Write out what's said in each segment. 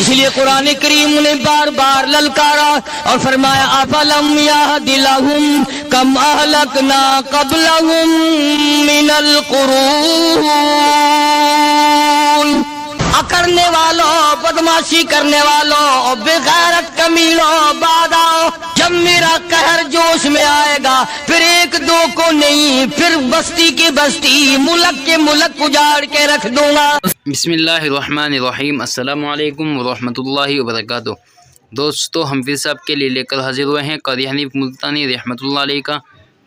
اس لیے قرآن کریم نے بار بار للکارا اور فرمایا افلم یہد لہم کم اہلکنا قبلہم من القرون، اکڑنے والوں، بدماشی کرنے والوں، بغیرت کمینوں، بعد آؤ، جب میرا قہر جوش میں آئے گا پھر ایک دو کو نہیں، پھر بستی کی بستی، ملک کے ملک اجاڑ کے رکھ دوں گا۔ بسم اللہ الرحمن الرحیم۔ السلام علیکم ورحمۃ اللہ وبرکاتہ۔ دوستو، ہم پھر صاحب کے لیے لے کر حاضر ہوئے ہیں قاری حنیف ملتانی رحمۃ اللہ علیہ کا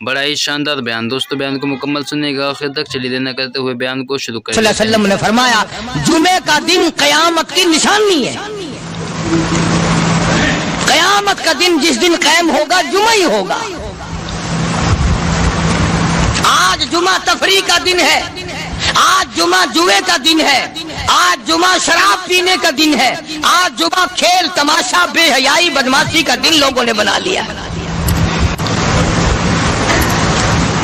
بڑا ہی شاندار بیان۔ دوستو، بیان کو مکمل سننے گا، آخر تک چلی دینا کرتے ہوئے بیان کو شروع کریں۔ صلی اللہ علیہ وسلم نے فرمایا جمعے کا دن قیامت کی نشانی ہے۔ قیامت کا دن جس دن قائم ہوگا جمعہ ہی ہوگا۔ آج جمعہ تفریح کا دن ہے، آج جمعہ جوئے کا دن ہے، آج جمعہ شراب پینے کا دن ہے، آج جمعہ کھیل تماشا بے حیائی بدماشی کا دن لوگوں نے بنا لیا۔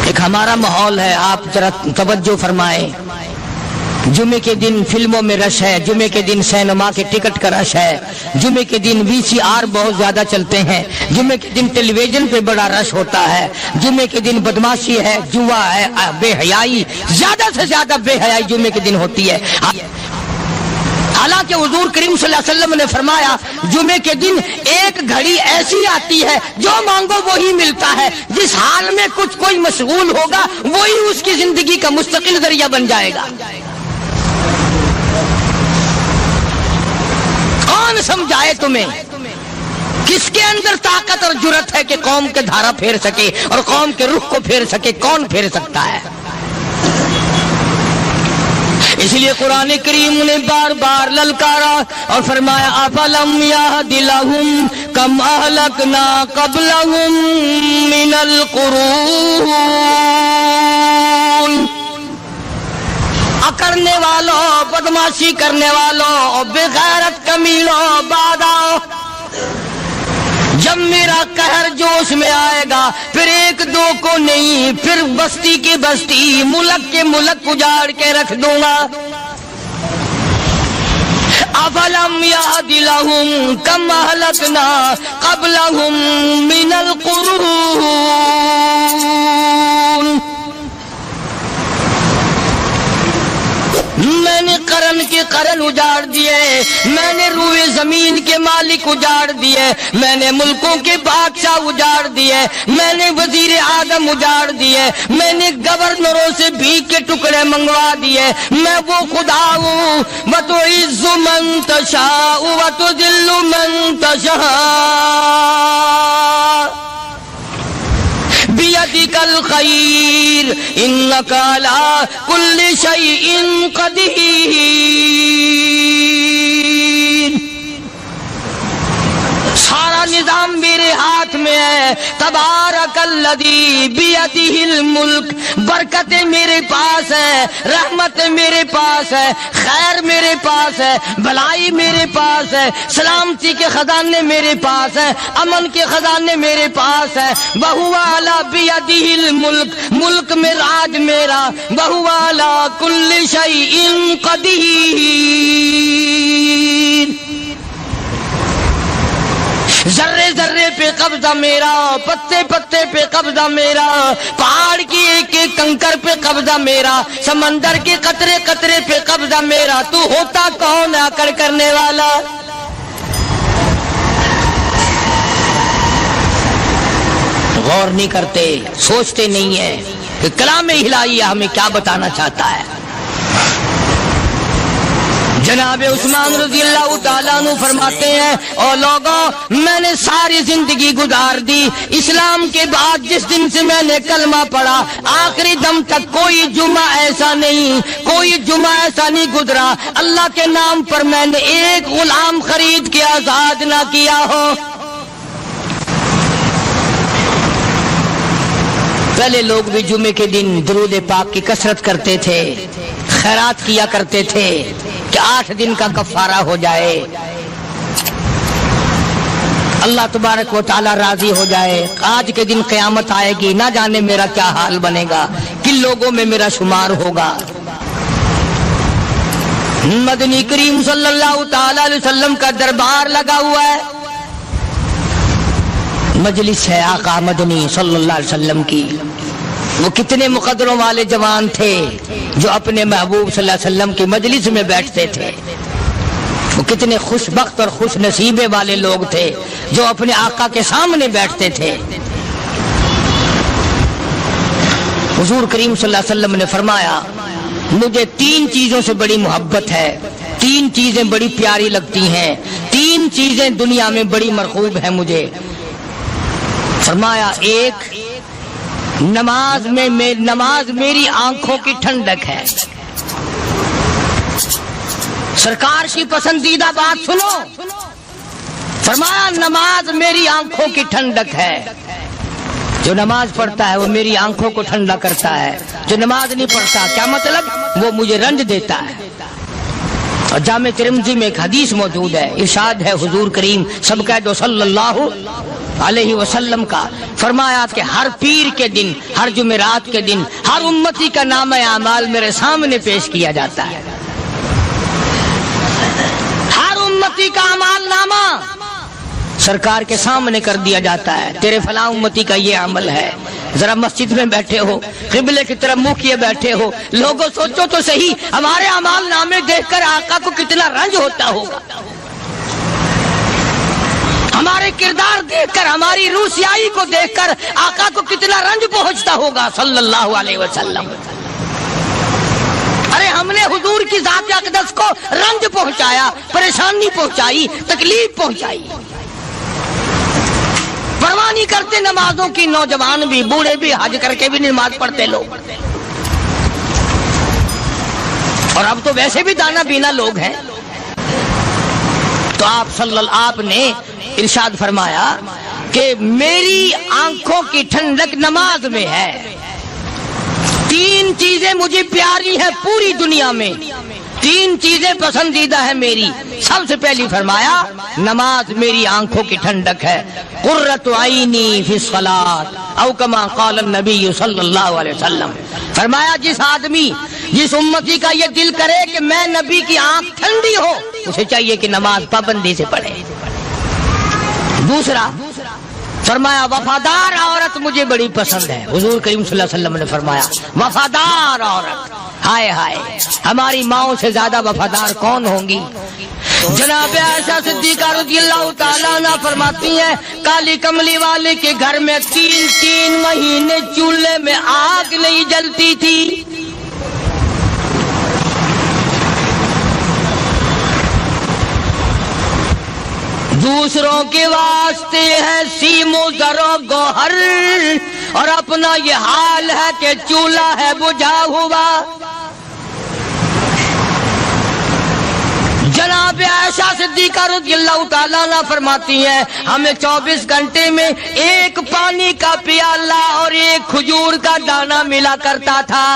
ایک ہمارا ماحول ہے، آپ ذرا توجہ فرمائیں۔ جمعے کے دن فلموں میں رش ہے، جمعے کے دن سینما کے ٹکٹ کا رش ہے، جمعے کے دن VCR بہت زیادہ چلتے ہیں، جمعے کے دن ٹیلی ویژن پہ بڑا رش ہوتا ہے، جمعے کے دن بدماشی ہے، جوا ہے، بے حیائی، زیادہ سے زیادہ بے حیائی جمعے کے دن ہوتی ہے۔ حالانکہ حضور کریم صلی اللہ علیہ وسلم نے فرمایا جمعے کے دن ایک گھڑی ایسی آتی ہے جو مانگو وہی ملتا ہے، جس حال میں کچھ کوئی مشغول ہوگا وہی اس کی زندگی کا مستقل ذریعہ بن جائے گا۔ کون سمجھائے تمہیں؟ کس کے اندر طاقت اور جرأت ہے کہ قوم کے دھارا پھیر سکے اور قوم کے رخ کو پھیر سکے؟ کون پھیر سکتا ہے؟ اس لیے قرآن کریم نے بار بار للکارا اور فرمایا افلم یہد لہم کم اہلکنا قبلہم من القرون، اکڑنے والوں، بدماشی کرنے والوں، بغیرت کمینوں، بعد آؤ، جب میرا قہر جوش میں آئے گا پھر ایک دو کو نہیں، پھر بستی کی بستی، ملک کے ملک اجاڑ کے رکھ دوں گا۔ افلم یہد لہم کم اہلکنا قبلہم من القرون، میں نے قرن کے قرن اجاڑ دیے، میں نے روئے زمین کے مالک اجاڑ دیے، میں نے ملکوں کے بادشاہ اجاڑ دیے، میں نے وزیر اعظم اجاڑ دیے، میں نے گورنروں سے بھیک کے ٹکڑے منگوا دیے۔ میں وہ خدا ہوں وَتُعِزُّ مَن تَشَاءُ وَتُذِلُّ مَن تَشَاءُ بِيَدِكَ الْخَيْرُ إِنَّكَ عَلَى كُلِّ شَيْءٍ قَدِيرٌ۔ سارا نظام میرے ہاتھ میں ہے۔ تبارک الذی بیدہ الملک، برکتیں میرے پاس ہے، رحمت میرے پاس ہے، خیر میرے پاس ہے، بھلائی میرے پاس ہے، سلامتی کے خزانے میرے پاس ہے، امن کے خزانے میرے پاس ہے۔ وہو علی بیدہ الملک، ملک میں راج میرا، وہو علی کل شیء قدیر، ذرے ذرے پہ قبضہ میرا، پتے پتے پہ قبضہ میرا، پہاڑ کی ایک ایک کنکر پہ قبضہ میرا، سمندر کے قطرے قطرے پہ قبضہ میرا۔ تو ہوتا کون آکڑ کرنے والا؟ غور نہیں کرتے، سوچتے نہیں ہیں کہ کلام الہیہ ہمیں کیا بتانا چاہتا ہے۔ جناب عثمان رضی اللہ تعالیٰ عنہ فرماتے ہیں اور لوگوں، میں نے ساری زندگی گزار دی، اسلام کے بعد جس دن سے میں نے کلمہ پڑھا آخری دم تک کوئی جمعہ ایسا نہیں، کوئی جمعہ ایسا نہیں گزرا اللہ کے نام پر میں نے ایک غلام خرید کے آزاد نہ کیا ہو۔ پہلے لوگ بھی جمعے کے دن درود پاک کی کثرت کرتے تھے، خیرات کیا کرتے تھے کہ 8 دن کا کفارہ ہو جائے، اللہ تبارک و تعالی راضی ہو جائے۔ آج کے دن قیامت آئے گی، نہ جانے میرا کیا حال بنے گا، کن لوگوں میں میرا شمار ہوگا۔ مدنی کریم صلی اللہ تعالی علیہ وسلم کا دربار لگا ہوا ہے، مجلس ہے آقا مدنی صلی اللہ علیہ وسلم کی۔ وہ کتنے مقدروں والے جوان تھے جو اپنے محبوب صلی اللہ علیہ وسلم کی مجلس میں بیٹھتے تھے، وہ کتنے خوش بخت اور خوش نصیبے والے لوگ تھے جو اپنے آقا کے سامنے بیٹھتے تھے۔ حضور کریم صلی اللہ علیہ وسلم نے فرمایا مجھے 3 چیزوں سے بڑی محبت ہے، 3 چیزیں بڑی پیاری لگتی ہیں، 3 چیزیں دنیا میں بڑی مرغوب ہیں مجھے۔ فرمایا ایک نماز میری آنکھوں کی ٹھنڈک ہے۔ سرکار کی پسندیدہ بات سنو، فرمایا نماز میری آنکھوں کی ٹھنڈک ہے۔ جو نماز پڑھتا ہے وہ میری آنکھوں کو ٹھنڈا کرتا ہے، جو نماز نہیں پڑھتا کیا مطلب؟ وہ مجھے رنج دیتا ہے۔ اور جامع ترمذی میں ایک حدیث موجود ہے، ارشاد ہے حضور کریم سب کہہ دو صلی اللہ علیہ وسلم کا، فرمایا کہ ہر پیر کے دن، ہر جمعرات کے دن ہر امتی کا نامہ اعمال میرے سامنے پیش کیا جاتا ہے۔ ہر امتی کا اعمال نامہ سرکار کے سامنے کر دیا جاتا ہے، تیرے فلاں امتی کا یہ عمل ہے۔ ذرا مسجد میں بیٹھے ہو، قبلے کی طرف منہ کیے بیٹھے ہو، لوگوں سوچو تو صحیح ہمارے اعمال نامے دیکھ کر آقا کو کتنا رنج ہوتا ہوگا، ہمارے کردار دیکھ کر، ہماری روح سیاہی کو دیکھ کر آقا کو کتنا رنج پہنچتا ہوگا صلی اللہ علیہ وسلم۔ ارے ہم نے حضور کی ذات اقدس کو رنج پہنچایا، پریشانی پہنچائی، تکلیف پہنچائی، پرواہ نہیں کرتے نمازوں کی، نوجوان بھی بوڑھے بھی حج کر کے بھی نماز پڑھتے لوگ، اور اب تو ویسے بھی دانا بینا لوگ ہیں۔ تو آپ نے ارشاد فرمایا کہ میری آنکھوں کی ٹھنڈک نماز میں ہے، 3 چیزیں مجھے پیاری ہیں پوری دنیا میں، 3 چیزیں پسندیدہ ہیں میری۔ سب سے پہلی فرمایا نماز میری آنکھوں کی ٹھنڈک ہے، قرۃ عینی فی الصلاۃ او کما قال النبی صلی اللہ علیہ وسلم۔ فرمایا جس آدمی، جس امتی کا یہ دل کرے کہ میں نبی کی آنکھ ٹھنڈی ہو، اسے چاہیے کہ نماز پابندی سے پڑھے۔ دوسرا فرمایا وفادار عورت مجھے بڑی پسند ہے۔ حضور کریم صلی اللہ علیہ وسلم نے فرمایا وفادار عورت، ہائے ہائے ہماری ماؤں سے زیادہ وفادار کون ہوں گی؟ جناب عائشہ صدیقہ رضی اللہ تعالیٰ عنہ فرماتی ہیں کالی کملی والے کے گھر میں 3 مہینے چولہے میں آگ نہیں جلتی تھی۔ دوسروں کے واسطے ہے سیم و زر و گوہر، اور اپنا یہ حال ہے کہ چولہا ہے بجھا ہوا۔ جناب عائشہ صدیقہ رضی اللہ تعالیٰ عنہ فرماتی ہیں ہمیں 24 گھنٹے میں 1 پانی کا پیالہ اور 1 کھجور کا دانہ ملا کرتا تھا۔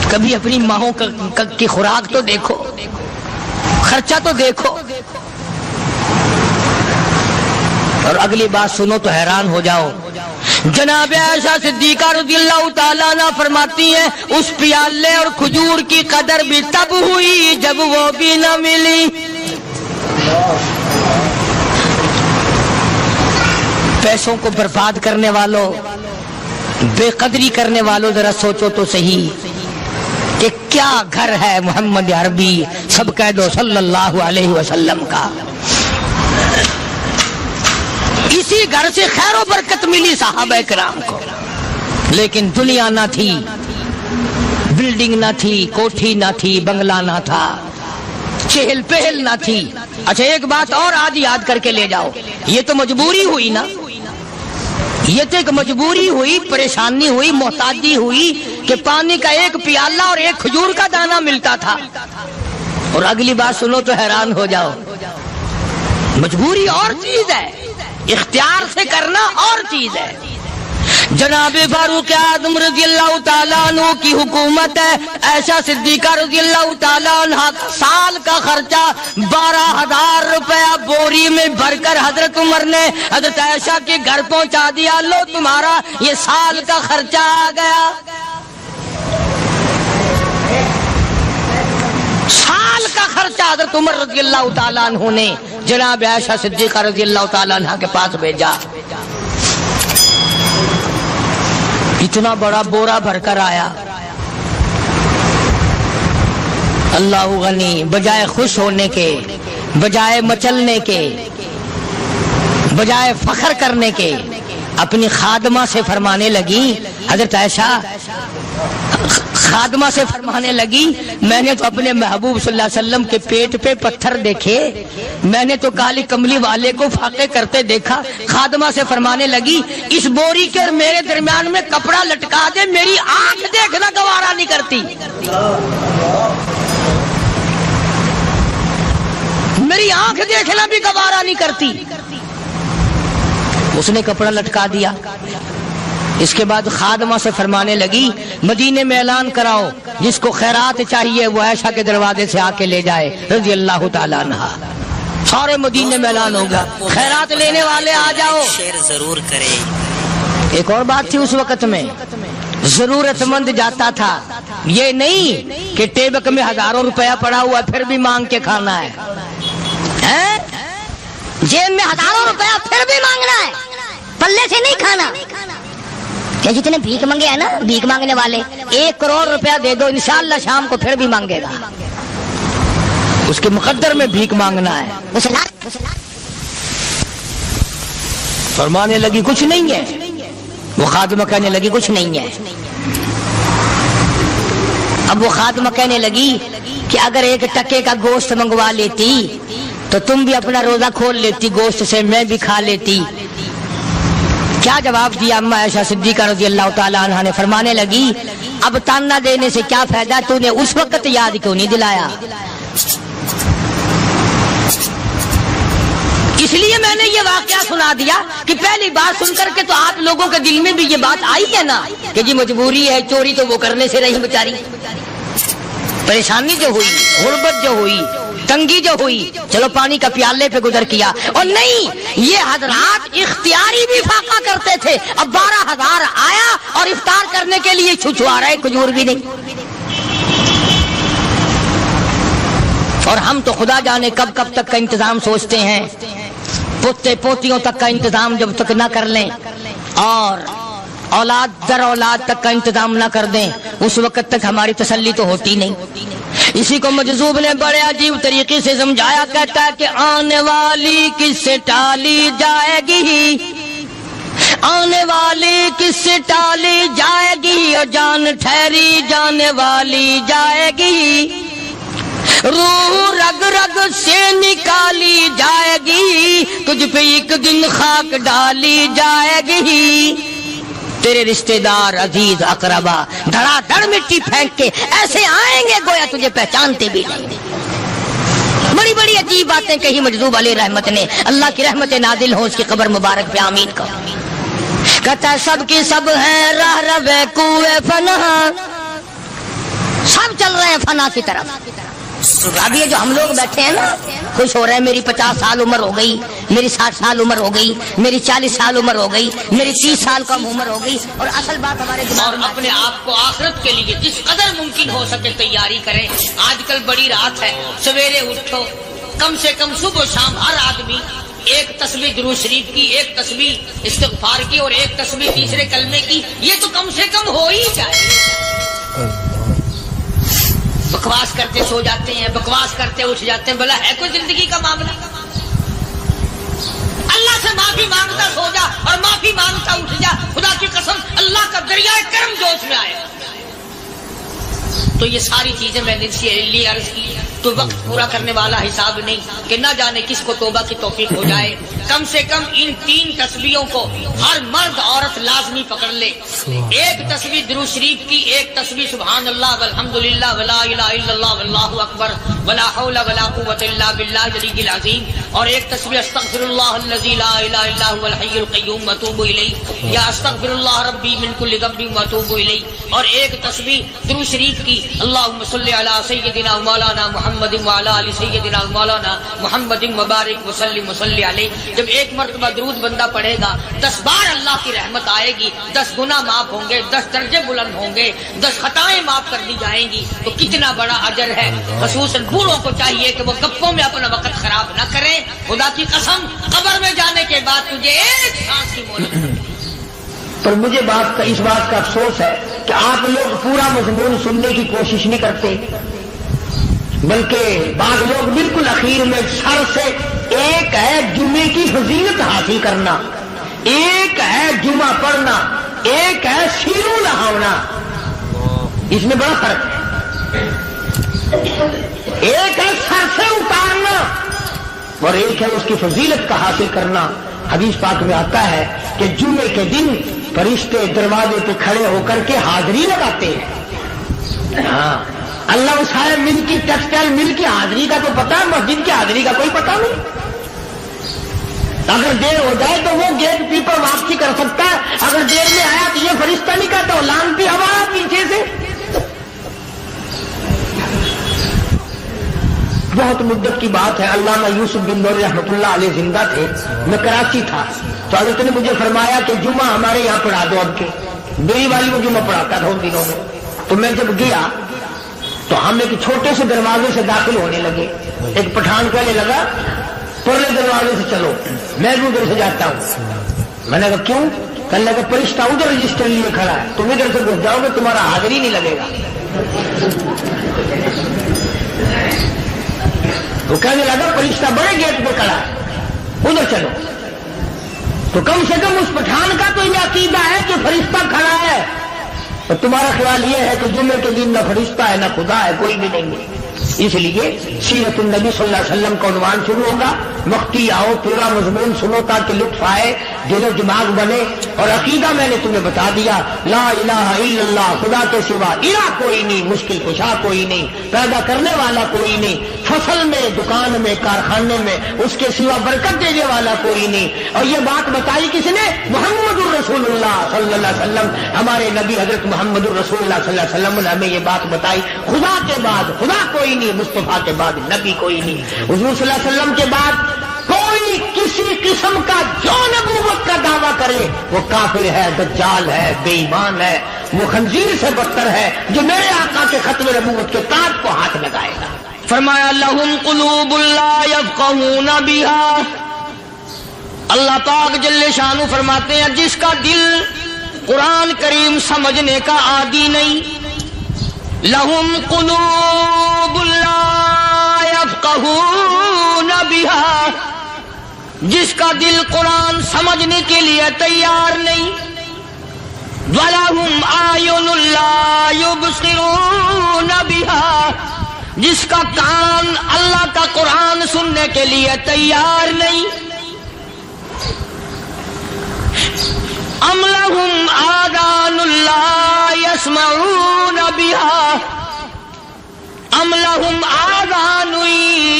کبھی اپنی ماہوں کی خوراک تو دیکھو، خرچہ تو دیکھو، اور اگلی بات سنو تو حیران ہو جاؤ۔ جناب عائشہ صدیقہ رضی اللہ تعالیٰ عنہ فرماتی ہیں اس پیالے اور کھجور کی قدر بھی تب ہوئی جب وہ بھی نہ ملی۔ پیسوں کو برباد کرنے والوں، بے قدری کرنے والوں، ذرا سوچو تو صحیح کہ کیا گھر ہے محمد عربی سب کہہ دو صلی اللہ علیہ وسلم کا۔ اسی گھر سے خیر و برکت ملی صحابہ کرام کو، لیکن دنیا نہ تھی، بلڈنگ نہ تھی، کوٹھی نہ تھی، بنگلہ نہ تھا، چہل پہل نہ تھی۔ اچھا ایک بات اور آج یاد کر کے لے جاؤ، یہ تو مجبوری ہوئی نا، یہ تو ایک مجبوری ہوئی، پریشانی ہوئی، محتاجی ہوئی کہ پانی کا 1 پیالہ اور 1 کھجور کا دانہ ملتا تھا۔ اور اگلی بات سنو تو حیران ہو جاؤ، مجبوری اور چیز ہے، اختیار سے کرنا اور چیز ہے۔ جناب فاروق اعظم رضی اللہ تعالیٰ عنہ کی حکومت ہے، عائشہ صدیقہ رضی اللہ تعالیٰ عنہ سال کا خرچہ 12,000 روپیہ بوری میں بھر کر حضرت عمر نے حضرت عائشہ کے گھر پہنچا دیا، لو تمہارا یہ سال کا خرچہ آ گیا۔ پرچہ حضرت عمر رضی اللہ تعالیٰ عنہ نے جناب عائشہ صدیقہ رضی اللہ تعالیٰ عنہ کے پاس بھیجا. اتنا بڑا بورا بھر کر آیا. اللہ غنی، بجائے خوش ہونے کے، بجائے مچلنے کے، بجائے فخر کرنے کے، اپنی خادمہ سے فرمانے لگی، حضرت عائشہ خادمہ سے فرمانے لگی، میں نے تو اپنے محبوب صلی اللہ علیہ وسلم کے پیٹ پہ پتھر دیکھے، میں نے تو کالی کملی والے کو فاقے کرتے دیکھا. خادمہ سے فرمانے لگی، اس بوری کے میرے درمیان میں کپڑا لٹکا دے، میری آنکھ دیکھنا گوارا نہیں کرتی، میری آنکھ دیکھنا بھی گوارا نہیں کرتی. اس نے کپڑا لٹکا دیا. اس کے بعد خادمہ سے فرمانے لگی، مدینے میں اعلان کراؤ، جس کو خیرات چاہیے وہ عائشہ کے دروازے سے آ کے لے جائے رضی اللہ تعالیٰ عنہ. سارے مدینے میں اعلان ہوگا، خیرات لینے والے آ جاؤ. شیئر ضرور کرے. ایک اور بات تھی اس وقت میں، ضرورت مند جاتا تھا، یہ نہیں کہ ٹیبک میں ہزاروں روپیہ پڑا ہوا پھر بھی مانگ کے کھانا ہے، جیب میں ہزاروں روپیہ پھر بھی مانگنا ہے، پلے سے نہیں کھانا. کہ جتنے بھیک مانگے ہیں نا، بھیک مانگنے والے، 1 کروڑ روپیہ دے دو انشاءاللہ شام کو پھر بھی مانگے گا. اس کے مقدر میں بھیک مانگنا ہے. فرمانے لگی کچھ نہیں ہے. وہ خادمہ کہنے لگی کچھ نہیں ہے. اب وہ خادمہ کہنے لگی کہ اگر 1 ٹکے کا گوشت منگوا لیتی تو تم بھی اپنا روزہ کھول لیتی، گوشت سے میں بھی کھا لیتی. کیا جواب دیا اما عائشہ صدیقہ رضی اللہ تعالیٰ عنہ نے؟ فرمانے لگی، اب تانا دینے سے کیا فائدہ، تو نے اس وقت یاد کیوں نہیں دلایا؟ اس لیے میں نے یہ واقعہ سنا دیا کہ پہلی بات سن کر کے تو آپ لوگوں کے دل میں بھی یہ بات آئی ہے نا کہ جی مجبوری ہے، چوری تو وہ کرنے سے رہی بیچاری. پریشانی جو ہوئی، غربت جو ہوئی، تنگی جو ہوئی، چلو پانی کا پیالے پہ گزر کیا. اور نہیں، یہ حضرات اختیاری بھی فاقہ کرتے تھے. اب 12,000 آیا اور افطار کرنے کے لیے چھچوا رہے، کھجور بھی نہیں. اور ہم تو خدا جانے کب کب تک کا انتظام سوچتے ہیں، پوتے پوتیوں تک کا انتظام جب تک نہ کر لیں اور اولاد در اولاد تک کا انتظام نہ کر دیں، اس وقت تک ہماری تسلی تو ہوتی نہیں. اسی کو مجذوب نے بڑے عجیب طریقے سے سمجھایا، کہتا ہے کہ آنے والی کس سے ٹالی جائے گی، آنے والی کس سے ٹالی جائے گی، اور جان ٹھہری جانے والی جائے گی، روح رگ رگ سے نکالی جائے گی، تجھ پہ ایک دن خاک ڈالی جائے گی. تیرے رشتہ دار عزیز اقربا دھڑا دھڑ مٹی پھینک کے ایسے آئیں گے گویا تجھے پہچانتے بھی نہیں. بڑی بڑی عجیب باتیں کہی مجذوب علیہ رحمت نے. اللہ کی رحمت نازل ہو اس کی قبر مبارک پہ، آمین کا. کہتا ہے سب کی سب ہیں راہ روے کوئے فنا، سب چل رہے ہیں فنا کی طرف. اب یہ جو ہم لوگ بیٹھے ہیں نا، خوش ہو رہے ہیں، میری 50 سال عمر ہو گئی، میری 60 سال عمر ہو گئی، میری 40 سال عمر ہو گئی، میری 30 سال کم عمر ہو گئی. اور اصل بات ہمارے دماغ میں، اور اپنے آپ کو آخرت کے لیے جس قدر ممکن ہو سکے تیاری کریں. آج کل بڑی رات ہے، سویرے اٹھو، کم سے کم صبح و شام ہر آدمی 1 تسبیح درود شریف کی، 1 تسبیح استغفار کی، اور 1 تسبیح تیسرے کلمے کی. یہ تو کم سے کم ہو ہی جائے. بکواس کرتے سو جاتے ہیں، بکواس کرتے اٹھ جاتے ہیں. بلا ہے کوئی زندگی کا معاملہ؟ اللہ سے معافی مانگتا سو جا اور معافی مانگتا اٹھ جا. خدا کی قسم اللہ کا دریائے کرم جوش میں آئے. تو یہ ساری چیزیں میں نے لیے عرض کی. تو وقت پورا کرنے والا حساب نہیں کہ نہ جانے کس کو توبہ کی توفیق ہو جائے. کم سے کم ان 3 تسبیحوں کو ہر مرد عورت لازمی پکڑ لے. 1 تسبیح درود شریف کی، 1 تسبیح سبحان اللہ والحمدللہ ولا الہ الا اللہ واللہ اکبر ولا حول ولا قوۃ الا باللہ العلی العظیم، اور 1 تسبیح استغفر اللہ الذی لا الہ الا هو الحی القیوم واتوب الیہ، یا استغفر اللہ ربی من کل ذنب واتوب الیہ، اور 1 تسبیح درود شریف کی اللہم صلی علی سیدنا مولانا محمد وعلی آل سیدنا مولانا محمد مبارک وسلم وصلی علیہ. جب 1 مرتبہ درود بندہ پڑھے گا 10 بار اللہ کی رحمت آئے گی، 10 گناہ معاف ہوں گے، 10 درجے بلند ہوں گے، 10 خطائیں معاف کر دی جائیں گی. تو کتنا بڑا اجر ہے. خصوصاً بوڑھوں کو چاہیے کہ وہ گپوں میں اپنا وقت خراب نہ کریں. خدا کی قسم قبر میں جانے کے بعد تجھے ایک سانس کی مہلت نہیں. پر مجھے اس بات کا افسوس ہے کہ آپ لوگ پورا مضمون سننے کی کوشش نہیں کرتے، بلکہ بعض لوگ بالکل اخیر میں سر سے، ایک ہے جمعے کی فضیلت حاصل کرنا، ایک ہے جمعہ پڑھنا، ایک ہے سیرو لہاؤنا، اس میں بڑا فرق ہے. ایک ہے سر سے اتارنا اور ایک ہے اس کی فضیلت کا حاصل کرنا. حدیث پاک میں آتا ہے کہ جمعے کے دن فرشتے دروازے پہ کھڑے ہو کر کے حاضری لگاتے ہیں. ہاں، اللہ صاحب مل کی ٹیکسٹائل مل کی حاضری کا تو پتا ہے، مسجد کی حاضری کا کوئی پتا نہیں. اگر دیر ہو جائے تو وہ گیٹ کیپر واپسی کر سکتا ہے، اگر دیر میں آیا تو یہ فرشتہ نہیں کہتا، لانتی ہوا پیچھے سے. بہت مدت کی بات ہے، علامہ یوسف بن نور رحمۃ اللہ علیہ زندہ تھے. میں کراچی تھا تو حضرت نے مجھے فرمایا کہ جمعہ ہمارے یہاں پڑھا دو. اب کے میری والی وہ جمعہ پڑھاتا تھا ان دنوں میں. تو میں جب گیا تو ہم ایک چھوٹے سے دروازے سے داخل ہونے لگے. ایک پٹھان کہنے لگا پرلے دروازے سے چلو، میں بھی ادھر سے جاتا ہوں. میں نے کہا کیوں؟ کہنے لگا فرشتہ ادھر رجسٹر لیے کھڑا ہے، تم ادھر سے گھس جاؤ گے تمہارا حاضری نہیں لگے گا. وہ کہنے لگا فرشتہ بڑے گیٹ پہ کھڑا ہے، ادھر چلو. تو کم سے کم اس پٹھان کا تو یہ عقیدہ ہے کہ فرشتہ کھڑا ہے، اور تمہارا خیال یہ ہے کہ جمعے کے دن نہ فرشتہ ہے نہ خدا ہے، کوئی بھی نہیں ہے. اس لیے سیرت النبی صلی اللہ علیہ وسلم کا عنوان شروع ہوگا. وقتی آؤ پورا مضمون سنو تاکہ لطف آئے، دل و دماغ بنے. اور عقیدہ میں نے تمہیں بتا دیا، لا الہ الا اللہ، خدا کے سوا الہ کوئی نہیں، مشکل کشا کوئی نہیں، پیدا کرنے والا کوئی نہیں، فصل میں، دکان میں، کارخانے میں اس کے سوا برکت دینے والا کوئی نہیں. اور یہ بات بتائی کس نے؟ محمد الرسول اللہ صلی اللہ علیہ وسلم. ہمارے نبی حضرت محمد الرسول اللہ صلی اللہ علیہ وسلم نے ہمیں یہ بات بتائی. خدا کے بعد خدا کوئی نہیں، مصطفیٰ کے بعد نبی کوئی نہیں. حضور صلی اللہ علیہ وسلم کے بعد کوئی کسی قسم کا جو نبوت کا دعویٰ کرے وہ کافر ہے، دجال ہے، بے ایمان ہے، وہ خنزیر سے بدتر ہے جو میرے آقا کے ختم نبوت کے تاج کو ہاتھ لگائے گا. فرمایا لہم قلوب لا یفقہون بہا. اللہ پاک جل شانہ فرماتے ہیں جس کا دل قرآن کریم سمجھنے کا عادی نہیں. لہم قلوب لا یفقہون بہا، جس کا دل قرآن سمجھنے کے لیے تیار نہیں. وَلَهُمْ أَعْيُنٌ لَا يُبْصِرُونَ بِهَا، جس کا کان اللہ کا قرآن سننے کے لیے تیار نہیں. أَمْ لَهُمْ آذَانٌ لَا يَسْمَعُونَ بِهَا، أَمْ لَهُمْ آذَانٌ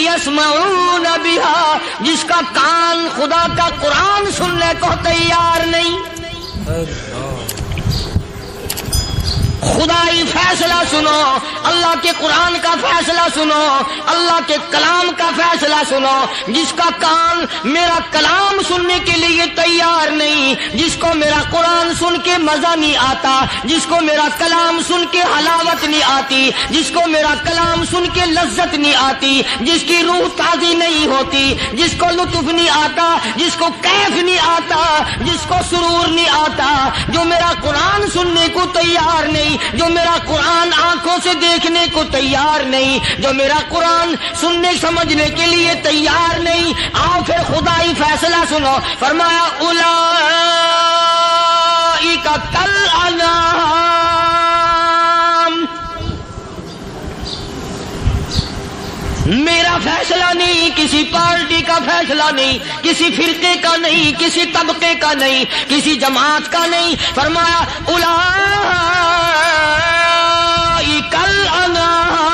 يَسْمَعُونَ بِهَا، جس کا کان خدا کا قرآن سننے کو تیار نہیں. خدائی فیصلہ سنو، اللہ کے قرآن کا فیصلہ سنو، اللہ کے کلام کا فیصلہ سنو. جس کا کان میرا کلام سننے کے لیے تیار نہیں، جس کو میرا قرآن سن کے مزہ نہیں آتا، جس کو میرا کلام سن کے حلاوت نہیں آتی، جس کو میرا کلام سن کے لذت نہیں آتی، جس کی روح تازی نہیں ہوتی، جس کو لطف نہیں آتا، جس کو کیف نہیں آتا، جس کو سرور نہیں آتا، جو میرا قرآن سننے کو تیار نہیں، جو میرا قرآن آنکھوں سے دیکھنے کو تیار نہیں، جو میرا قرآن سننے سمجھنے کے لیے تیار نہیں. آؤ پھر خدائی فیصلہ سنو. فرمایا اولئک کالانعام. میرا فیصلہ نہیں، کسی پارٹی کا فیصلہ نہیں، کسی فرقے کا نہیں، کسی طبقے کا نہیں، کسی جماعت کا نہیں. فرمایا اولئک الانعام.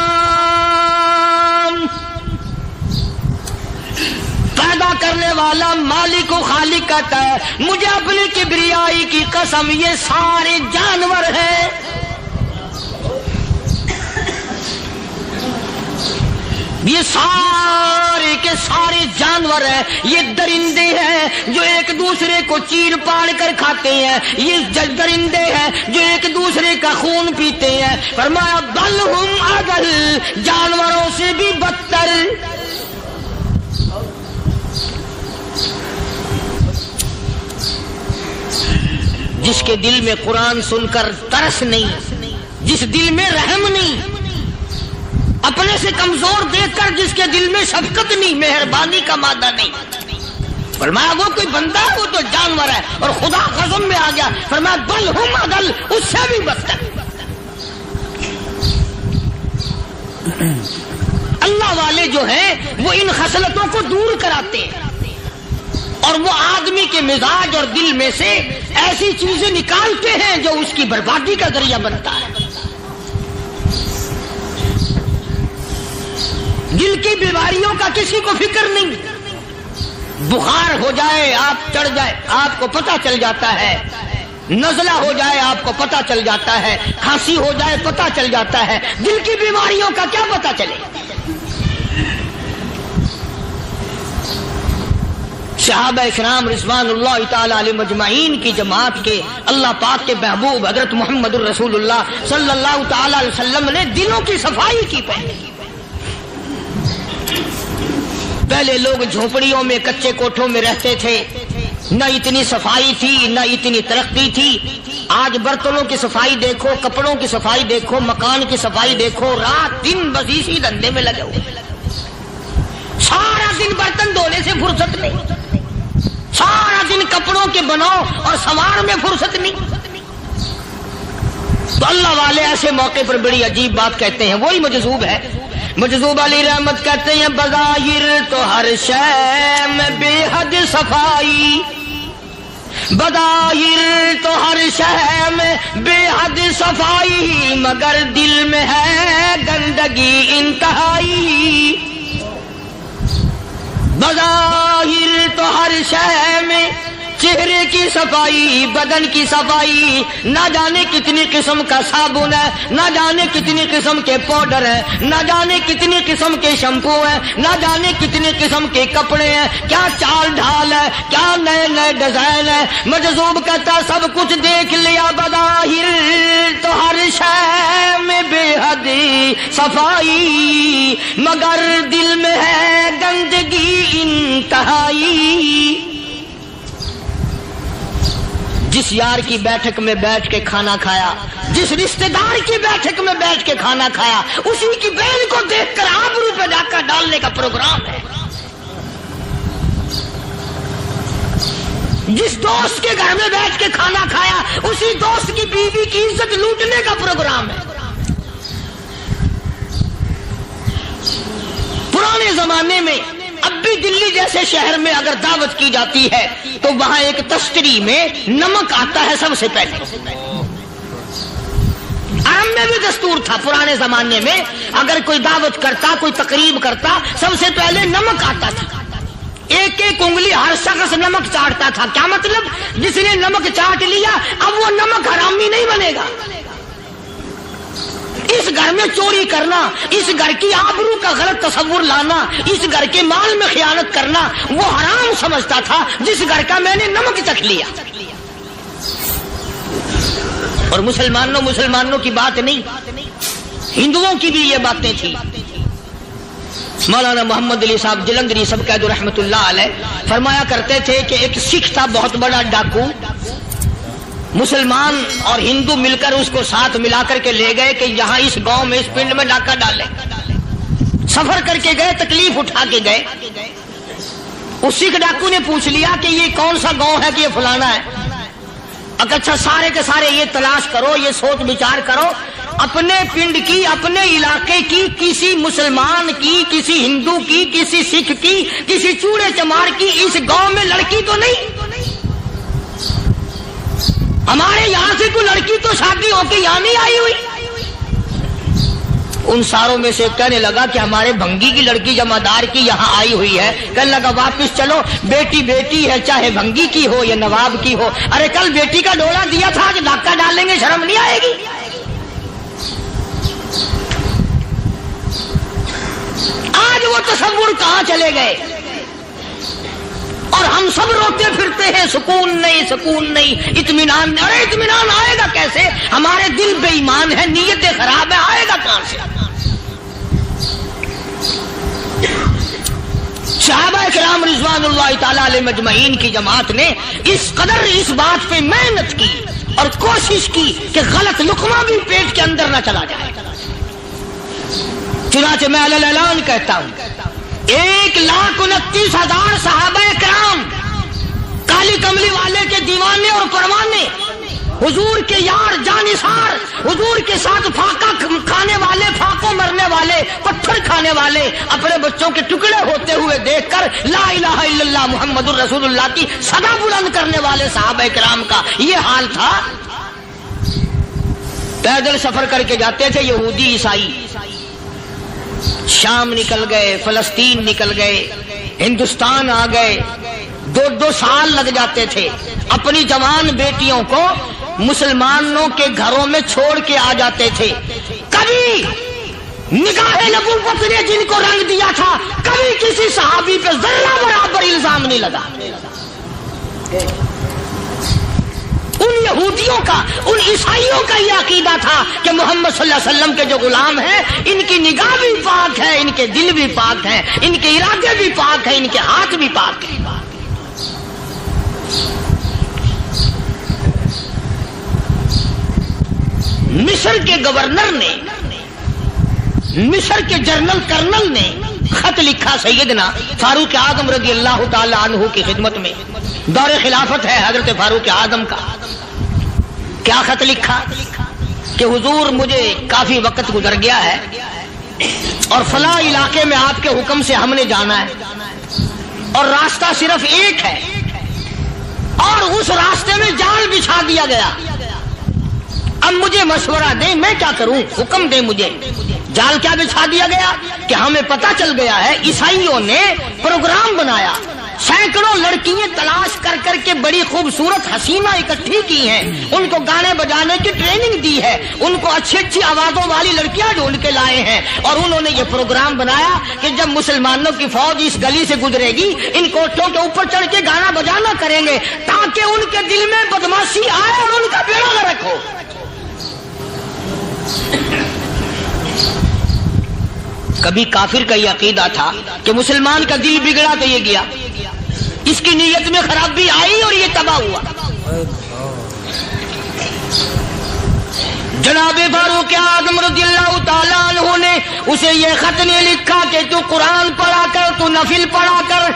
پیدا کرنے والا مالک و خالق کہتا ہے مجھے اپنی کبریائی کی قسم یہ سارے جانور ہیں. یہ سارے کے سارے جانور ہیں، یہ درندے ہیں جو ایک دوسرے کو چیر پاڑ کر کھاتے ہیں، یہ درندے ہیں جو ایک دوسرے کا خون پیتے ہیں. فرمایا بل ہم اضل، جانوروں سے بھی بدتر. جس کے دل میں قرآن سن کر ترس نہیں، جس دل میں رحم نہیں، اپنے سے کمزور دیکھ کر جس کے دل میں شفقت نہیں، مہربانی کا مادہ نہیں. فرمایا وہ کوئی بندہ ہے، وہ تو جانور ہے. اور خدا قسم میں آ گیا، فرمایا بل ہم اضل، اس سے بھی بدتر. اللہ والے جو ہیں وہ ان خصلتوں کو دور کراتے ہیں، اور وہ آدمی کے مزاج اور دل میں سے ایسی چیزیں نکالتے ہیں جو اس کی بربادی کا ذریعہ بنتا ہے. دل کی بیماریوں کا کسی کو فکر نہیں. بخار ہو جائے، آپ چڑھ جائے، آپ کو پتہ چل جاتا ہے. نزلہ ہو جائے، آپ کو پتہ چل جاتا ہے. کھانسی ہو جائے، پتہ چل جاتا ہے. دل کی بیماریوں کا کیا پتہ چلے؟ صحابہ کرام رضوان اللہ تعالی علیہ مجمعین کی جماعت کے اللہ پاک کے محبوب حضرت محمد الرسول اللہ صلی اللہ تعالی علیہ وسلم نے دلوں کی صفائی کی. پہلے لوگ جھونپڑیوں میں، کچے کوٹھوں میں رہتے تھے، نہ اتنی صفائی تھی، نہ اتنی ترقی تھی. آج برتنوں کی صفائی دیکھو، کپڑوں کی صفائی دیکھو، مکان کی صفائی دیکھو، رات دن بس اسی دھندے میں لگے ہوئے. سارا دن برتن دھونے سے فرصت نہیں، سارا دن کپڑوں کے بناؤ اور سوار میں فرصت نہیں. تو اللہ والے ایسے موقع پر بڑی عجیب بات کہتے ہیں. وہی مجذوب ہے، مجذوب علی رحمت کہتے ہیں بظاہر تو ہر شے میں بے حد صفائی، بظاہر تو ہر شے میں بے حد صفائی، مگر دل میں ہے گندگی انتہائی. بظاہر تو ہر شے میں چہرے کی صفائی، بدن کی صفائی، نہ جانے کتنی قسم کا صابن ہے، نہ جانے کتنی قسم کے پاؤڈر ہے، نہ جانے کتنی قسم کے شیمپو ہیں، نہ جانے کتنی قسم کے کپڑے ہیں، کیا چال ڈھال ہے، کیا نئے نئے ڈیزائن ہے. مجذوب کہتا سب کچھ دیکھ لیا، بظاہر تو ہر شے میں بے حد صفائی، مگر دل میں ہے گندگی انتہائی. جس یار کی بیٹھک میں بیٹھ کے کھانا کھایا، جس رشتہ دار کی بیٹھک میں بیٹھ کے کھانا کھایا، اسی کی بہن کو دیکھ کر آبرو پہ ڈاکہ ڈالنے کا پروگرام ہے. جس دوست کے گھر میں بیٹھ کے کھانا کھایا، اسی دوست کی بیوی کی عزت لوٹنے کا پروگرام ہے. پرانے زمانے میں اب بھی دلی جیسے شہر میں اگر دعوت کی جاتی ہے تو وہاں ایک تشتری میں نمک آتا ہے سب سے پہلے. عرب میں بھی دستور تھا پرانے زمانے میں، اگر کوئی دعوت کرتا، کوئی تقریب کرتا، سب سے پہلے نمک آتا تھا. ایک ایک انگلی ہر شخص نمک چاٹتا تھا. کیا مطلب؟ جس نے نمک چاٹ لیا اب وہ نمک حرامی نہیں بنے گا. اس گھر میں چوری کرنا، اس گھر کی آبرو کا غلط تصور لانا، اس گھر کے مال میں خیانت کرنا وہ حرام سمجھتا تھا جس گھر کا میں نے نمک چکھ لیا. اور مسلمانوں کی بات نہیں، ہندوؤں کی بھی یہ باتیں تھی. مولانا محمد علی صاحب جلندری سب قید رحمت اللہ علیہ فرمایا کرتے تھے کہ ایک سکھ تھا بہت بڑا ڈاکو. مسلمان اور ہندو مل کر اس کو ساتھ ملا کر کے لے گئے کہ یہاں اس گاؤں میں، اس پنڈ میں ڈاکہ ڈالے. سفر کر کے گئے، تکلیف اٹھا کے گئے. اس سکھ ڈاکو نے پوچھ لیا کہ یہ کون سا گاؤں ہے کہ یہ فلانا ہے. اچھا سارے کے سارے یہ تلاش کرو، یہ سوچ بچار کرو، اپنے پنڈ کی، اپنے علاقے کی، کسی مسلمان کی، کسی ہندو کی، کسی سکھ کی، کسی چوڑے چمار کی اس گاؤں میں لڑکی تو نہیں؟ ہمارے یہاں سے کوئی لڑکی تو شادی ہو کے یہاں نہیں آئی ہوئی. ان ساروں میں سے کہنے لگا کہ ہمارے بھنگی کی لڑکی جمعدار کی یہاں آئی ہوئی ہے. کہنے لگا واپس چلو، بیٹی بیٹی ہے، چاہے بھنگی کی ہو یا نواب کی ہو. ارے کل بیٹی کا ڈولا دیا تھا، آج ڈاکہ ڈالیں گے، شرم نہیں آئے گی؟ آج وہ تصور کہاں چلے گئے؟ اور ہم سب روتے پھرتے ہیں، سکون نہیں، سکون نہیں، اطمینان نہیں. ارے اطمینان آئے گا کیسے؟ ہمارے دل بے ایمان ہے، نیتیں خراب ہے، آئے گا کہاں سے؟ کرام رضوانullah تعالی علیہ مجمعین کی جماعت نے اس قدر اس بات پہ محنت کی اور کوشش کی کہ غلط لقمہ بھی پیٹ کے اندر نہ چلا جائے. چنانچہ میں علی الاعلان کہتا ہوں 1,29,000 صحابہ کرام کالی کملی والے کے دیوانے اور پروانے، حضور کے یار جانثار، حضور کے ساتھ فاقہ کھانے والے، فاقوں مرنے والے، پتھر کھانے والے، اپنے بچوں کے ٹکڑے ہوتے ہوئے دیکھ کر لا الہ الا اللہ محمد الرسول اللہ کی صدا بلند کرنے والے صحابہ کرام کا یہ حال تھا. پیدل سفر کر کے جاتے تھے یہودی عیسائی، شام نکل گئے، فلسطین نکل گئے، ہندوستان آ گئے، 2 سال لگ جاتے تھے. اپنی جوان بیٹیوں کو مسلمانوں کے گھروں میں چھوڑ کے آ جاتے تھے. کبھی نگاہ نبوت نے جن کو رنگ دیا تھا، کبھی کسی صحابی پہ ذرہ برابر الزام نہیں لگا. ان یہودیوں کا، ان عیسائیوں کا یہ عقیدہ تھا کہ محمد صلی اللہ علیہ وسلم کے جو غلام ہیں ان کی نگاہ بھی پاک ہے، ان کے دل بھی پاک ہیں، ان کے ارادے بھی پاک ہیں، ان کے ہاتھ بھی پاک ہیں. مصر کے گورنر نے، مصر کے جنرل کرنل نے خط لکھا سیدنا فاروق اعظم رضی اللہ تعالی عنہ کی خدمت میں. دور خلافت ہے حضرت فاروق اعظم کا. کیا خط لکھا کہ حضور مجھے کافی وقت گزر گیا ہے اور فلاں علاقے میں آپ کے حکم سے ہم نے جانا ہے اور راستہ صرف ایک ہے اور اس راستے میں جال بچھا دیا گیا. اب مجھے مشورہ دیں میں کیا کروں، حکم دیں مجھے. جال کیا بچھا دیا گیا کہ ہمیں پتہ چل گیا ہے عیسائیوں نے پروگرام بنایا، سینکڑوں لڑکیاں تلاش کر کر کے بڑی خوبصورت حسینہ اکٹھی کی ہیں، ان کو گانے بجانے کی ٹریننگ دی ہے، ان کو اچھی اچھی آوازوں والی لڑکیاں ڈھونڈ کے لائے ہیں اور انہوں نے یہ پروگرام بنایا کہ جب مسلمانوں کی فوج اس گلی سے گزرے گی ان کوٹھوں کے اوپر چڑھ کے گانا بجانا کریں گے تاکہ ان کے دل میں بدماشی آئے اور ان کا بیڑا غرق ہو. کبھی کافر کا یہ عقیدہ تھا کہ مسلمان کا دل بگڑا تو یہ گیا، اس کی نیت میں خرابی آئی اور یہ تباہ ہوا. جناب فاروق اعظم رضی اللہ تعالیٰ عنہ نے اسے یہ خط نے لکھا کہ تو قرآن پڑھا کر، تو نفل پڑھا کر.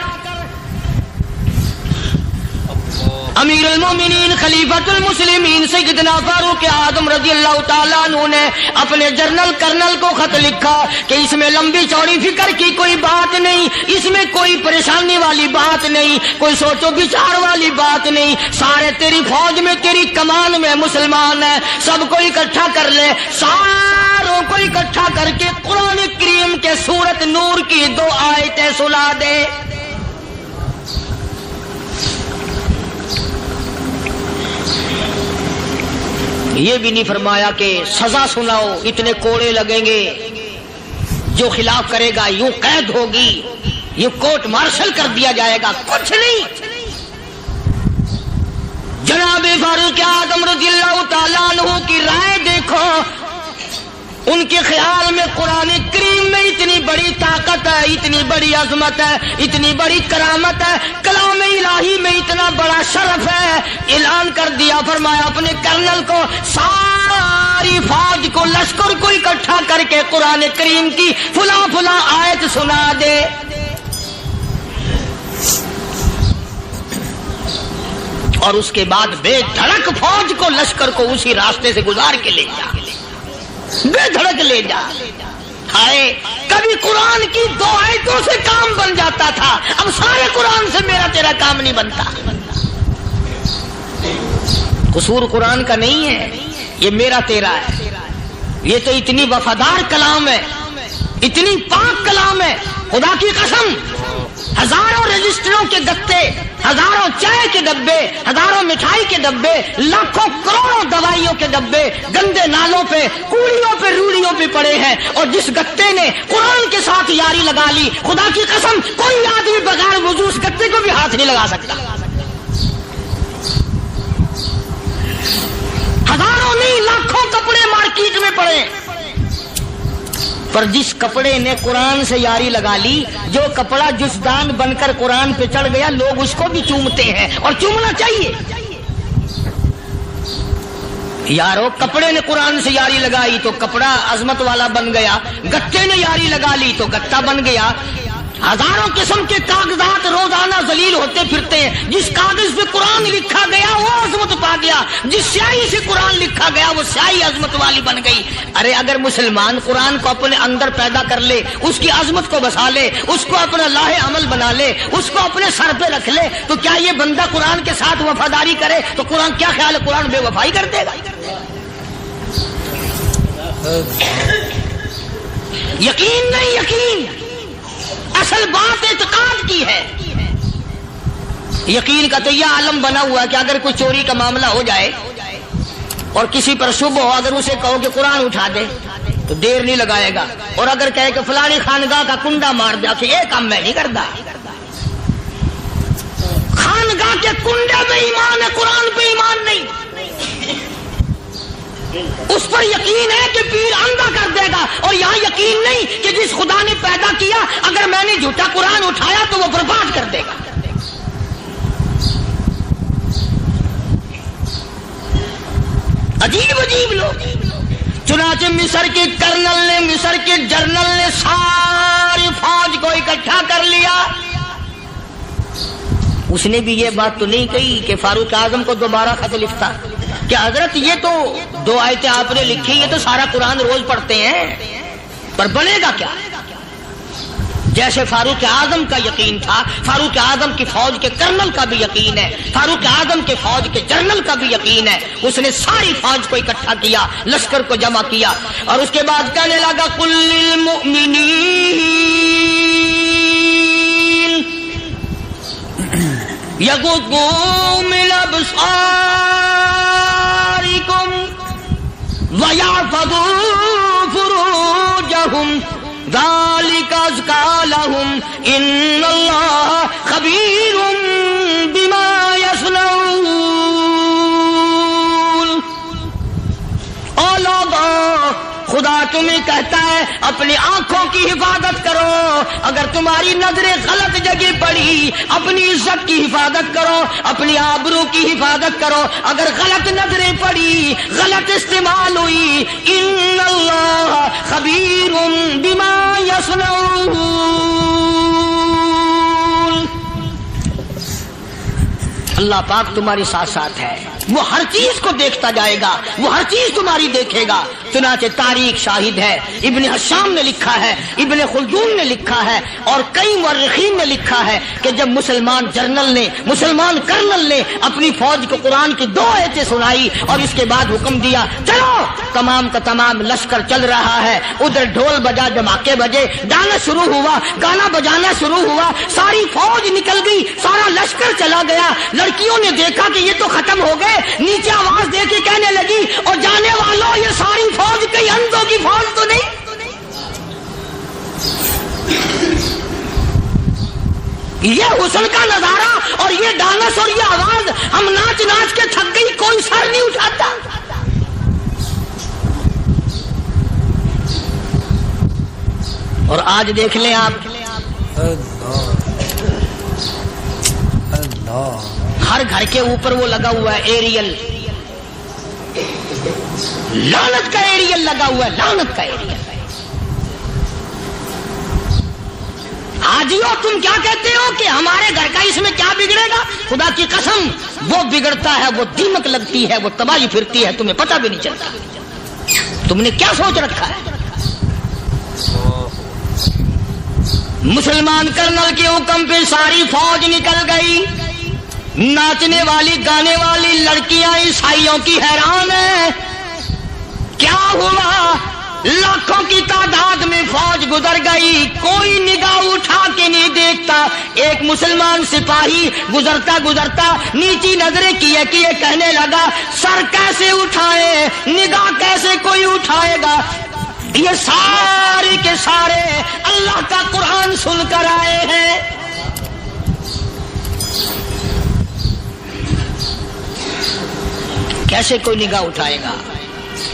امیر المومنین خلیفۃ المسلمین سیدنا فاروق اعظم رضی اللہ تعالیٰ عنہ نے اپنے جنرل کرنل کو خط لکھا کہ اس میں لمبی چوڑی فکر کی کوئی بات نہیں، اس میں کوئی پریشانی والی بات نہیں، کوئی سوچ و بچار والی بات نہیں. سارے تیری فوج میں، تیری کمان میں مسلمان ہیں، سب کو اکٹھا کر لے، ساروں کو اکٹھا کر کے قرآن کریم کے سورت نور کی 2 آیتیں سنا دے. یہ بھی نہیں فرمایا کہ سزا سناؤ، اتنے کوڑے لگیں گے، جو خلاف کرے گا یوں قید ہوگی، یہ کورٹ مارشل کر دیا جائے گا، کچھ نہیں. جناب فاروق اعظم رضی اللہ تعالیٰ عنہ کی رائے دیکھو، ان کے خیال میں قرآن کریم میں اتنی بڑی طاقت ہے، اتنی بڑی عظمت ہے، اتنی بڑی کرامت ہے، کلام الہی میں اتنا بڑا شرف ہے. اعلان کر دیا، فرمایا اپنے کرنل کو ساری فوج کو، لشکر کو اکٹھا کر کے قرآن کریم کی فلاں فلاں آیت سنا دے. اور اس کے بعد بے دھڑک فوج کو، لشکر کو اسی راستے سے گزار کے لے جا، بے دھڑک لے جا. ہائے کبھی قرآن کی 2 آیتوں سے کام بن جاتا تھا، اب سارے قرآن سے میرا تیرا کام نہیں بنتا. قصور قرآن کا نہیں ہے، یہ میرا تیرا ہے. یہ تو اتنی وفادار کلام ہے، اتنی پاک کلام ہے، خدا کی قسم. ہزاروں رجسٹروں کے گتے، ہزاروں چائے کے ڈبے، ہزاروں مٹھائی کے ڈبے، لاکھوں کروڑوں دوائیوں کے ڈبے گندے نالوں پہ، کوڑیوں پہ، روڑیوں پہ پڑے ہیں، اور جس گتے نے قرآن کے ساتھ یاری لگا لی، خدا کی قسم کوئی آدمی بغیر وضو اس گتے کو بھی ہاتھ نہیں لگا سکتا. ہزاروں نہیں لاکھوں کپڑے مارکیٹ میں پڑے، پر جس کپڑے نے قرآن سے یاری لگا لی، جو کپڑا جسدان بن کر قرآن پہ چڑھ گیا، لوگ اس کو بھی چومتے ہیں اور چومنا چاہیے۔ یارو کپڑے نے قرآن سے یاری لگائی تو کپڑا عظمت والا بن گیا، گتے نے یاری لگا لی تو گتا بن گیا۔ ہزاروں قسم کے کاغذات روزانہ ذلیل ہوتے پھرتے ہیں، جس کاغذ پہ قرآن لکھا گیا وہ عظمت پا گیا، جس سیاہی سے قرآن لکھا گیا وہ سیاہی عظمت والی بن گئی۔ ارے اگر مسلمان قرآن کو اپنے اندر پیدا کر لے، اس کی عظمت کو بسا لے، اس کو اپنا لاہ عمل بنا لے، اس کو اپنے سر پہ رکھ لے، تو کیا یہ بندہ قرآن کے ساتھ وفاداری کرے تو قرآن کیا خیال ہے قرآن بے وفائی کر دے گا؟ یقین نہیں، یقین اصل بات اعتقاد کی ہے۔ یقین کا تو یہ عالم بنا ہوا ہے کہ اگر کوئی چوری کا معاملہ ہو جائے اور کسی پر شبہ ہو، اگر اسے کہو کہ قرآن اٹھا دے تو دیر نہیں لگائے گا، اور اگر کہے کہ فلانی خانگاہ کا کنڈا مار دیا تو یہ کام میں نہیں کرتا۔ خانگاہ کے کنڈے پہ ایمان ہے، قرآن پہ ایمان نہیں۔ اس پر یقین ہے کہ پیر اندھا کر دے گا، اور یہاں یقین نہیں کہ جس خدا نے پیدا کیا اگر میں نے جھوٹا قرآن اٹھایا تو وہ برباد کر دے گا۔ عجیب عجیب لوگ۔ چنانچہ مصر کے کرنل نے، مصر کے جنرل نے ساری فوج کو اکٹھا کر لیا۔ اس نے بھی یہ بات تو نہیں کہی کہ فاروق اعظم کو دوبارہ خط لکھتا کہ حضرت یہ تو 2 آیتیں آپ نے لکھی، یہ تو سارا قرآن روز پڑھتے ہیں، پر بنے گا کیا؟ جیسے فاروق اعظم کا یقین تھا، فاروق اعظم کی فوج کے کرنل کا بھی یقین ہے، فاروق اعظم کے فوج کے جنرل کا بھی یقین ہے۔ اس نے ساری فوج کو اکٹھا کیا، لشکر کو جمع کیا، اور اس کے بعد کہنے لگا قل للمؤمنین یغضوا من ابصارکم وَيَحْفَظُوا فُرُوجَهُمْ ذَلِكَ أَزْكَىٰ لَهُمْ إِنَّ اللَّهَ خَبِيرٌ بِمَا يَصْنَعُونَ۔ او لوگو، خدا تمہیں کہتا ہے اپنی آنکھوں کی حفاظت کرو، اگر تمہاری نظریں غلط جگہ پڑی اپنی عزت کی حفاظت کرو، اپنی آبرو کی حفاظت کرو۔ اگر غلط نظریں پڑی، غلط استعمال ہوئی، ان اللہ خبیر بما یصنعون، اللہ پاک تمہارے ساتھ ساتھ ہے، وہ ہر چیز کو دیکھتا جائے گا، وہ ہر چیز تمہاری دیکھے گا۔ چنانچہ تاریخ شاہد ہے، ابن حشام نے لکھا ہے، ابن خلدون نے لکھا ہے، اور کئی مورخین نے لکھا ہے کہ جب مسلمان جنرل نے، مسلمان کرنل نے اپنی فوج کو قرآن کی 2 آیتیں سنائی اور اس کے بعد حکم دیا چلو، تمام کا تمام لشکر چل رہا ہے، ادھر ڈھول بجا، دھماکے بجے، گانا شروع ہوا، گانا بجانا شروع ہوا، ساری فوج نکل گئی، سارا لشکر چلا گیا۔ لڑکیوں نے دیکھا کہ یہ تو ختم ہو گئے، نیچے آواز دے کے کہنے لگی اور جانے والوں یہ ساری فوج کئی اندھوں کی فوج تو نہیں؟ یہ حسن کا نظارہ اور یہ ڈانس اور یہ آواز، ہم ناچ ناچ کے تھک گئی، کوئی سر نہیں اٹھاتا۔ اور آج دیکھ لیں آپ، ہر گھر کے اوپر وہ لگا ہوا ہے ایریل، لعنت کا ایریل لگا ہوا ہے، لعنت کا ایریل۔ حاجیو تم کیا کہتے ہو کہ ہمارے گھر کا اس میں کیا بگڑے گا؟ خدا کی قسم وہ بگڑتا ہے، وہ دیمک لگتی ہے، وہ تباہی پھرتی ہے، تمہیں پتہ بھی نہیں چلتا۔ تم نے کیا سوچ رکھا ہے؟ مسلمان کرنل کے حکم پہ ساری فوج نکل گئی، ناچنے والی گانے والی لڑکیاں عیسائیوں کی حیران ہیں، کیا ہوا؟ لاکھوں کی تعداد میں فوج گزر گئی، کوئی نگاہ اٹھا کے نہیں دیکھتا۔ ایک مسلمان سپاہی گزرتا گزرتا نیچی نظریں کیے کیے کہنے لگا سر کیسے اٹھائے، نگاہ کیسے کوئی اٹھائے گا؟ یہ سارے کے سارے اللہ کا قرآن سن کر آئے ہیں۔ کیسے کوئی نگاہ اٹھائے گا؟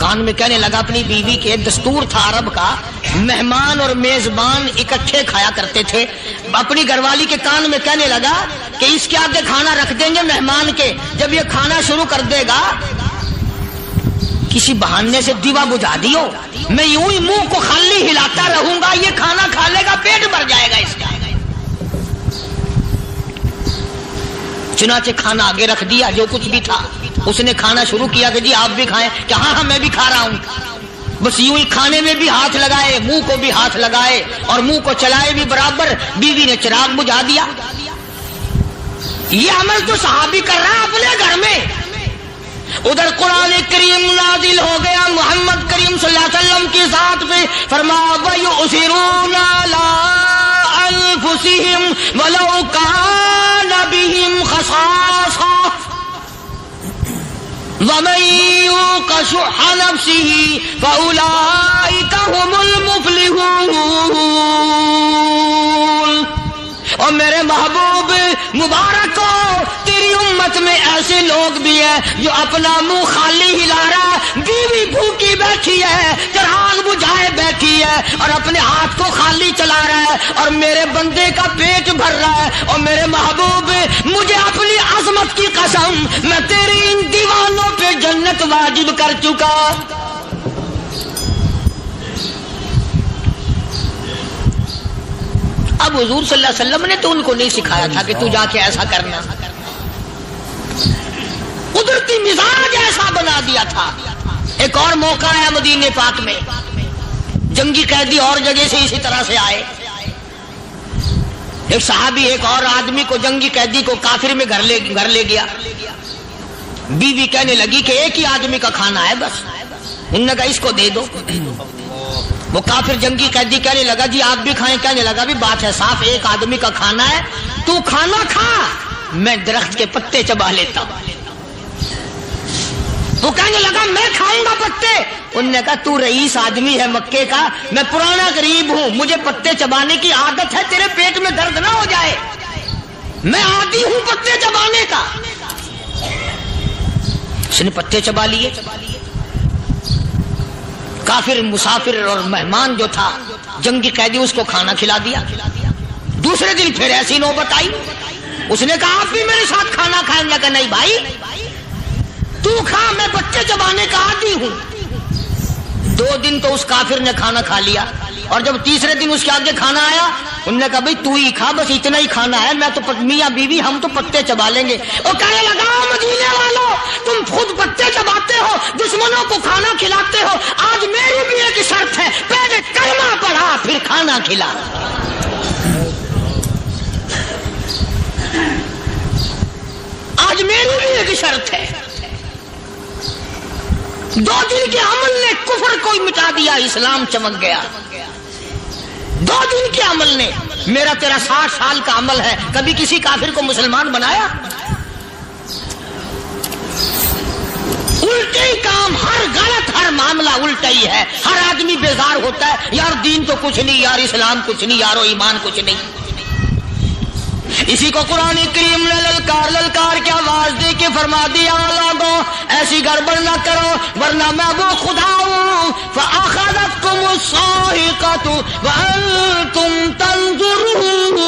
کان میں کہنے لگا اپنی بیوی کے، دستور تھا عرب کا، مہمان اور میزبان اکٹھے کھایا کرتے تھے، اپنی گھر والی کے کان میں کہنے لگا کہ اس کے آگے کھانا رکھ دیں گے مہمان کے، جب یہ کھانا شروع کر دے گا کسی بہانے سے دیوا بجھا دیو، میں یوں ہی منہ کو خالی ہلاتا رہوں گا، یہ کھانا کھا لے گا، پیٹ بھر جائے گا اس کا۔ چنانچہ کھانا آگے رکھ دیا، جو کچھ بھی تھا اس نے کھانا شروع کیا کہ جی آپ بھی کھائیں، کہ ہاں ہاں میں بھی کھا رہا ہوں۔ بس یوں ہی کھانے میں بھی ہاتھ لگائے، منہ کو بھی ہاتھ لگائے اور منہ کو چلائے بھی برابر، بیوی نے چراغ بجھا دیا۔ یہ عمل تو صحابی کر رہا ہے اپنے گھر میں۔ ادھر قرآن کریم نازل ہو گیا محمد کریم صلی اللہ علیہ وسلم کی ذات پہ، فرمایا وَيُؤْثِرُونَ عَلَىٰ أَنفُسِهِمْ وَلَوْ كَانَ بِهِمْ خَصَاصَةٌ وَمَن يُوقَ شُحَّ نَفْسِهِ فَأُولَٰئِكَ هُمُ الْمُفْلِحُونَ۔ اور میرے محبوب مبارک ہو، تیری امت میں ایسے لوگ بھی ہیں جو اپنا منہ خالی ہلا رہا ہے، بیوی بھوکی بیٹھی ہے، چراغ بجھائے بیٹھی ہے اور اپنے ہاتھ کو خالی چلا رہا ہے، اور میرے بندے کا پیٹ بھر رہا ہے۔ اور میرے محبوب مجھے اپنی عظمت کی قسم، میں تیری ان دیوانوں پہ جنت واجب کر چکا۔ اب حضور صلی اللہ علیہ وسلم نے تو ان کو نہیں سکھایا تھا کہ تو جا کے ایسا کرنا، قدرتی مزاج ایسا بنا دیا تھا۔ ایک اور موقع ہے مدینے پاک میں، جنگی قیدی اور جگہ سے اسی طرح سے آئے، ایک صحابی ایک اور آدمی کو، جنگی قیدی کو کافر میں گھر لے گیا۔ بیوی کہنے لگی کہ ایک ہی آدمی کا کھانا ہے بس، انہوں نے کہا اس کو دے دو۔ وہ کافر جنگی قیدی کہنے لگا جی آپ بھی کھائیں، کہنے لگا بھی بات ہے صاف، ایک آدمی کا کھانا ہے، تو کھانا کھا، میں درخت کے پتے چبا لیتا ہوں۔ وہ کہنے لگا میں کھاؤں گا پتے، انہوں نے کہا تو رئیس آدمی ہے مکے کا، میں پرانا غریب ہوں، مجھے پتے چبانے کی عادت ہے، تیرے پیٹ میں درد نہ ہو جائے، میں عادی ہوں پتے چبانے کا۔ اس نے پتے چبا لیے۔ کافر مسافر اور مہمان جو تھا جنگی قیدی، اس کو کھانا کھلا دیا۔ دوسرے دن پھر ایسی نوبت آئی، اس نے کہا آپ بھی میرے ساتھ کھانا کھائیں گے؟ کہ نہیں بھائی تو کھا، میں پتے چبانے کا عادی ہوں۔ 2 دن تو اس کافر نے کھانا کھا لیا، اور جب تیسرے دن اس کے آگے کھانا آیا، انہوں نے کہا بھائی تو ہی کھا، بس اتنا ہی کھانا ہے، میں تو میاں بیوی ہم تو پتے چبا لیں گے۔ اور کہنے لگا مدینے والوں تم خود پتے چباتے ہو، دشمنوں کو کھانا کھلاتے ہو، آج میری بھی ایک شرط ہے، پہلے کلمہ پڑھا پھر کھانا کھلا۔ آج میری بھی ایک شرط ہے۔ 2 دن کے عمل نے کفر کو مٹا دیا، اسلام چمک گیا۔ 2 دن کے عمل نے، میرا تیرا 60 سال کا عمل ہے، کبھی کسی کافر کو مسلمان بنایا؟ الٹے ہی کام، ہر غلط، ہر معاملہ الٹا ہی ہے۔ ہر آدمی بیزار ہوتا ہے، یار دین تو کچھ نہیں، یار اسلام کچھ نہیں، یارو ایمان کچھ نہیں۔ اسی کو قرآن کریم نے للکار کے آواز دے کے فرما دیا لوگوں ایسی گڑبڑ نہ کرو ورنہ میں وہ خدا ہوں۔ فَأَخَذَتْكُمُ الصَّاعِقَةُ وَأَنْتُمْ تَنظُرُونَ۔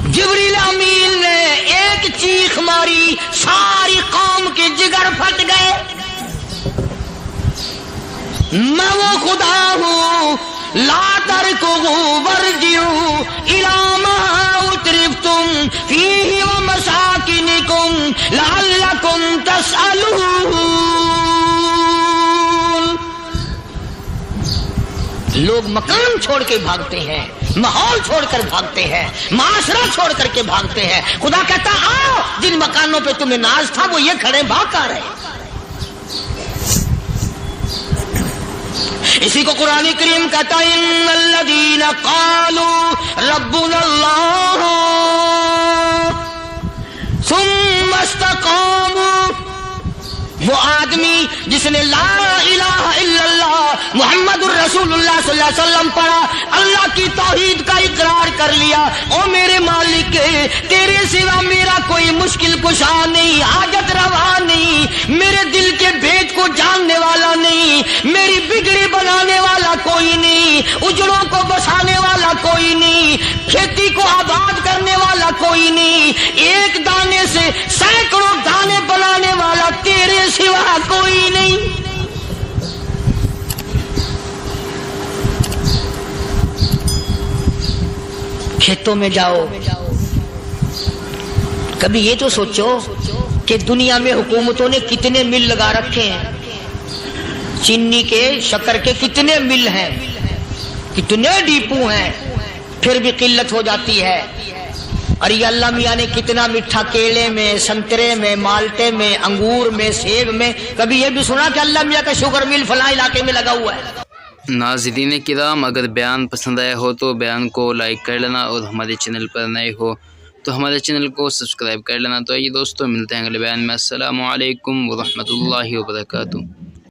جبریل امین نے ایک چیخ ماری، ساری قوم کے جگر پھٹ گئے۔ میں وہ خدا ہوں، لا تركضوا وارجعوا إلى ما أترفتم فيه ومساكنكم لعلكم تسألون۔ لوگ مکان چھوڑ کے بھاگتے ہیں، ماحول چھوڑ کر بھاگتے ہیں، معاشرہ چھوڑ کر کے بھاگتے ہیں۔ خدا کہتا آؤ، جن مکانوں پہ تمہیں ناز تھا وہ یہ کھڑے بھاگ کر رہے۔ اسی کو قرآن کریم کہتا ہے ان الذین قالوا ربنا اللہ ثم استقاموا وہ آدمی جس نے لا الہ الا اللہ محمد الرسول اللہ صلی اللہ علیہ وسلم پڑھا، اللہ کی توحید کا اقرار کر لیا، او میرے مالک تیرے سوا میرا کوئی مشکل کشا نہیں، حاجت روا نہیں، میرے دل کے بھید کو جاننے والا نہیں، میری بگڑی بنانے والا کوئی نہیں، اجڑوں کو بسانے والا کوئی نہیں، کھیتی کو آباد کرنے والا کوئی نہیں، ایک دانے سے سینکڑوں دانے بنانے والا تیرے سوا کوئی نہیں۔ کھیتوں میں جاؤ، کبھی یہ تو سوچو کہ دنیا میں حکومتوں نے کتنے مل لگا رکھے ہیں، چینی کے، شکر کے کتنے مل ہیں، کتنے ڈیپو ہیں، پھر بھی قلت ہو جاتی ہے۔ اور یہ اللہ میاں نے کتنا میٹھا کیلے میں، سنترے میں، مالٹے میں، انگور میں، سیب میں، کبھی یہ بھی سنا کہ اللہ میاں کا شوگر مل فلاں علاقے میں لگا ہوا ہے؟ ناظرین کرام، اگر بیان پسند آیا ہو تو بیان کو لائک کر لینا، اور ہمارے چینل پر نئے ہو تو ہمارے چینل کو سبسکرائب کر لینا۔ تو آئیے دوستو، ملتے ہیں اگلے بیان میں۔ السلام علیکم ورحمۃ اللہ وبرکاتہ۔